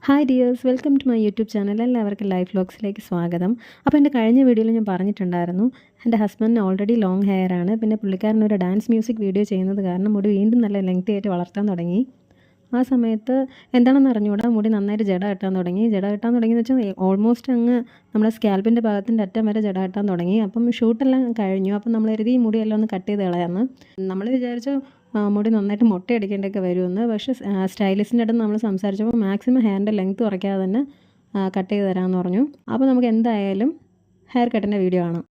Hi dears, welcome to my YouTube channel. എല്ലാവർക്കും life വ്ലോഗ്സിലേക്ക് സ്വാഗതം. അപ്പോൾ എൻ്റെ കഴിഞ്ഞ വീഡിയോയിൽ ഞാൻ പറഞ്ഞിട്ടുണ്ടായിരുന്നു, എൻ്റെ ഹസ്ബൻഡിന് ഓൾറെഡി ലോങ് ഹെയർ ആണ്. പിന്നെ പുള്ളിക്കാരൻ ഒരു ഡാൻസ് മ്യൂസിക് വീഡിയോ ചെയ്യുന്നത് കാരണം മുടി വീണ്ടും നല്ല ലെങ്തി ആയിട്ട് വളർത്താൻ തുടങ്ങി. ആ സമയത്ത് എന്താണെന്ന് അറിഞ്ഞുകൂടാ, മുടി നന്നായിട്ട് ജട കെട്ടാൻ തുടങ്ങിയെന്ന് വെച്ചാൽ ഓൾമോസ്റ്റ് അങ്ങ് നമ്മുടെ സ്കാൽപ്പിൻ്റെ ഭാഗത്തിൻ്റെ അറ്റം വരെ ജട കെട്ടാൻ തുടങ്ങി. അപ്പം ഷൂട്ടെല്ലാം കഴിഞ്ഞു. അപ്പം നമ്മൾ കരുതി ഈ മുടിയെല്ലാം ഒന്ന് കട്ട് ചെയ്ത് കളയാമെന്ന്. നമ്മൾ വിചാരിച്ചു മുടി നന്നായിട്ട് മുട്ടയടിക്കേണ്ടതൊക്കെ വരുമെന്ന്. പക്ഷേ സ്റ്റൈലിസ്റ്റിൻ്റെ അടുത്ത് നമ്മൾ സംസാരിച്ചപ്പോൾ മാക്സിമം ഹെയറിൻ്റെ ലെങ്ത്ത് കുറയ്ക്കാതെ തന്നെ കട്ട് ചെയ്ത് തരാമെന്ന് പറഞ്ഞു. അപ്പോൾ നമുക്ക് എന്തായാലും ഹെയർ കട്ടിൻ്റെ വീഡിയോ കാണാം.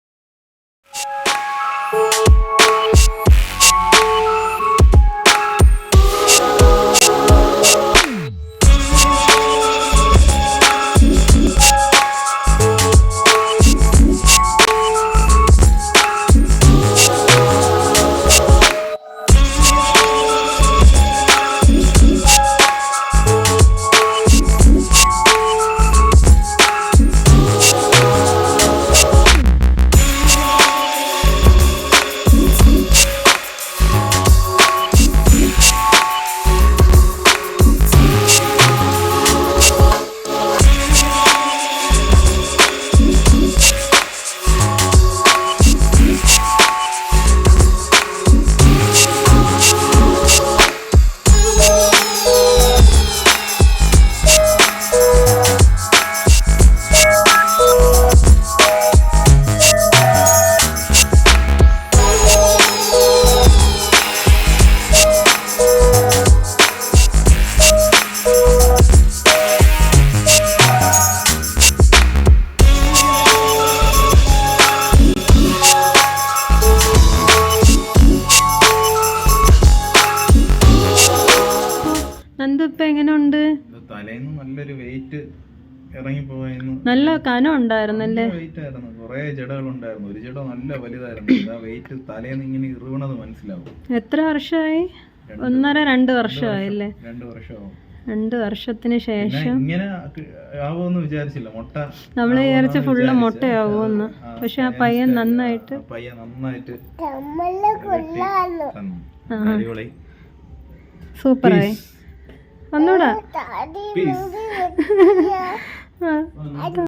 ഇപ്പം എങ്ങനെയുണ്ട്? തലേന്ന് നല്ലൊരു വെയിറ്റ് ഇറങ്ങിപ്പോയെന്ന്. നല്ല കനം ഉണ്ടായിരുന്നല്ലേ? വെയിറ്റ് ആയിരുന്നു, കുറെ ജടകളുണ്ടായിരുന്നു. ഒരു ജട നല്ല വലുതായിരുന്നു. ആ വെയിറ്റ് തലേന്ന് ഇങ്ങനെ ഇറുവണത് മനസ്സിലാവും. എത്ര വർഷമായി? 1.5-2 വർഷമായില്ലേ? 2 വർഷമാവും. 2 വർഷത്തിന് ശേഷം ഇങ്ങനെ ആവുമെന്ന് വിചാരിച്ചില്ല. മുട്ട നമ്മൾ വിചാരിച്ച ഫുള്ള് മുട്ടയാവുമെന്ന്. പക്ഷെ ആ പയ്യൻ നന്നായിട്ട് സൂപ്പറായി. ഒന്നൂടാ